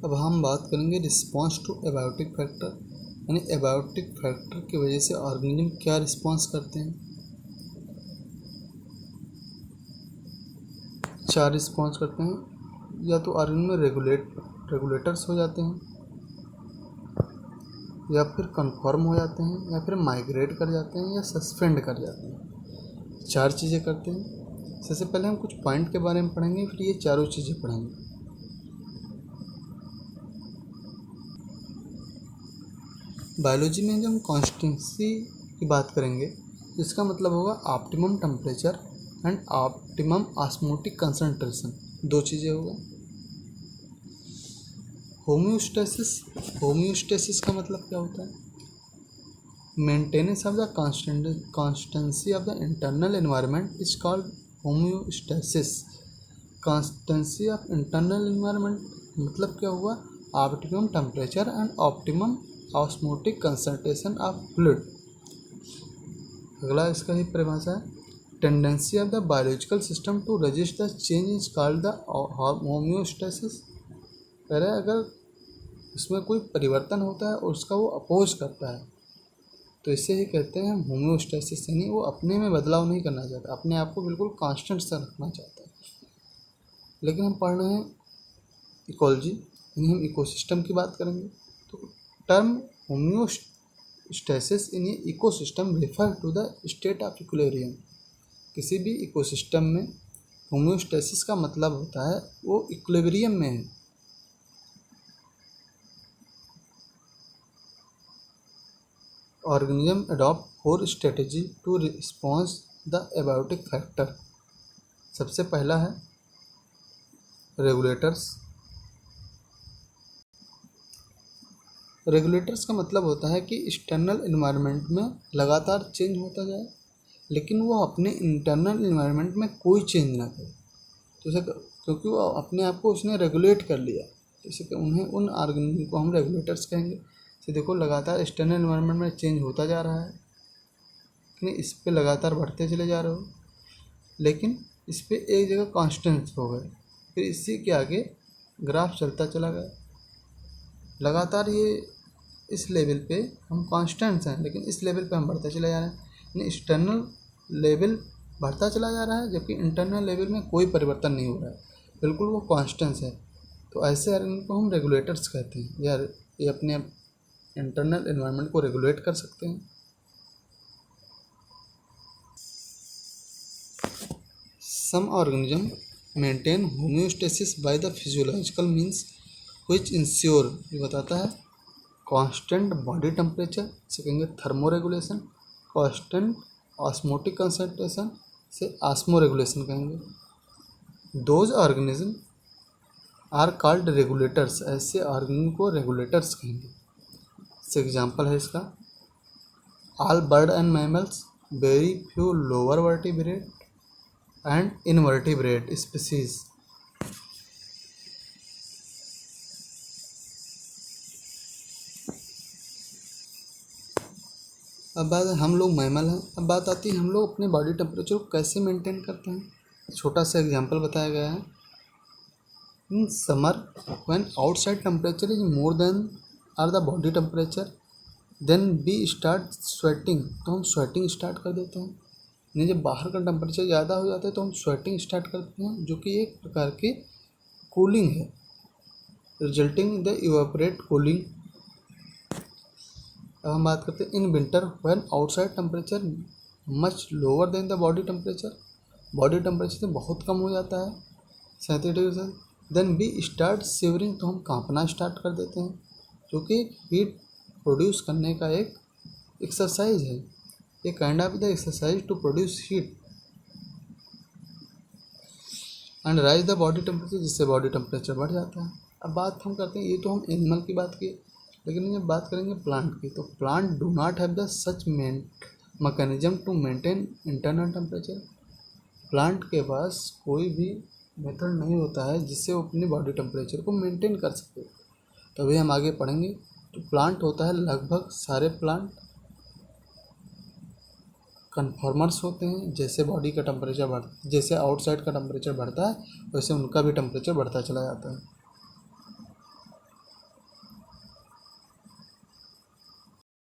अब हम बात करेंगे रिस्पॉन्स टू एबायोटिक फैक्टर, यानी एबायोटिक फैक्टर की वजह से ऑर्गेनिज्म क्या रिस्पॉन्स करते हैं। 4 रिस्पॉन्स करते हैं, या तो ऑर्गेनिज्म में रेगुलेटर्स हो जाते हैं, या फिर कन्फर्म हो जाते हैं, या फिर माइग्रेट कर जाते हैं, या सस्पेंड कर जाते हैं। 4 चीज़ें करते हैं। सबसे पहले हम कुछ पॉइंट के बारे में पढ़ेंगे, फिर ये चारों चीज़ें पढ़ेंगे। बायोलॉजी में जब हम कॉन्स्टेंसी की बात करेंगे तो इसका मतलब होगा optimum temperature and optimum osmotic concentration, 2 चीज़ें होगा। होम्योस्टेसिस का मतलब क्या होता है? Maintenance of the constancy of the internal environment is called homeostasis. Constancy of internal environment मतलब क्या हुआ? Optimum temperature and optimum osmotic concentration of fluid. अगला इसका ही परिभाषा है, tendency of the biological system to resist the change is called the homeostasis. कह रहे अगर उसमें कोई परिवर्तन होता है और उसका वो अपोज करता है तो इसे ही कहते हैं होम्योस्टेसिस, यानी वो अपने में बदलाव नहीं करना चाहता, अपने आप को बिल्कुल कांस्टेंट सा रखना चाहता है। लेकिन हम पढ़ रहे हैं इकोलॉजी, यानी हम इकोसिस्टम की बात करेंगे, तो term homeostasis in ecosystem refer to the state of equilibrium. किसी भी इकोसिस्टम में होम्योस्टेसिस का मतलब होता है वो इक्विलिब्रियम में है। Organism adopt 4 strategy to response the abiotic factor. सबसे पहला है रेगुलेटर्स। रेगुलेटर्स का मतलब होता है कि एक्सटर्नल एनवायरनमेंट में लगातार चेंज होता जाए लेकिन वो अपने इंटरनल एनवायरनमेंट में कोई चेंज ना करे, जैसे क्योंकि वो अपने आप को उसने रेगुलेट कर लिया, जैसे कि उन्हें उन ऑर्गेनिज्म को हम रेगुलेटर्स कहेंगे। तो देखो लगातार एक्सटर्नल एनवायरनमेंट में चेंज होता जा रहा है, लेकिन इस पे लगातार बढ़ते चले जा रहे हो, लेकिन इस पे एक जगह कांस्टेंट हो गए, फिर इसी के आगे ग्राफ चलता चला गया। लगातार ये इस लेवल पे हम कांस्टेंट्स हैं, लेकिन इस लेवल पे हम बढ़ते चले जा रहे हैं, यानी एक्सटर्नल लेवल बढ़ता चला जा रहा है जबकि इंटरनल लेवल में कोई परिवर्तन नहीं हो रहा है, बिल्कुल वो कांस्टेंट्स है। तो ऐसे इनको हम रेगुलेटर्स कहते हैं, यार ये अपने इंटरनल एनवायरनमेंट को रेगुलेट कर सकते हैं। Some organism maintain homeostasis by the physiological means which ensure, ये बताता है कांस्टेंट बॉडी टेम्परेचर से कहेंगे thermoregulation, constant osmotic concentration से ऑस्मो रेगुलेशन कहेंगे। Those organism are called regulators, ऐसे ऑर्गेनिज्म को रेगुलेटर्स कहेंगे। से एग्जांपल है इसका, all bird and mammals, very few lower vertebrate and invertebrate species. अब बात हम लोग मैमल हैं, अब बात आती है हम लोग अपने बॉडी टेम्परेचर को कैसे मेंटेन करते हैं। छोटा सा एग्जांपल बताया गया है, in summer when outside temperature is more than our the body temperature then we start sweating, तो हम स्वेटिंग स्टार्ट कर देते हैं। यानी जब बाहर का टेम्परेचर ज़्यादा हो जाता है तो हम स्वेटिंग स्टार्ट करते हैं, जो कि एक प्रकार की कूलिंग है, resulting in the evaporate cooling. अब हम बात करते हैं in winter when outside temperature much lower than the body temperature, body temperature से बहुत कम हो जाता है 37 डिग्री से, देन वी स्टार्ट शिवरिंग, तो हम कांपना स्टार्ट कर देते हैं, जो कि हीट प्रोड्यूस करने का एक एक्सरसाइज है, ये kind of the exercise to produce heat and raise the body temperature, जिससे बॉडी टेम्परेचर बढ़ जाता है। अब बात हम करते हैं, ये तो हम एनिमल की बात की, लेकिन जब बात करेंगे प्लांट की, तो plant do not have the such mechanism to maintain internal temperature. Plant के पास कोई भी मेथड नहीं होता है जिससे वो अपनी बॉडी टेम्परेचर को मेंटेन कर सके। तभी हम आगे पढ़ेंगे। तो प्लांट होता है, लगभग सारे प्लांट कन्फॉर्मर्स होते हैं, जैसे बॉडी का टेम्परेचर जैसे आउटसाइड का टेम्परेचर बढ़ता है वैसे उनका भी टेम्परेचर बढ़ता चला जाता है।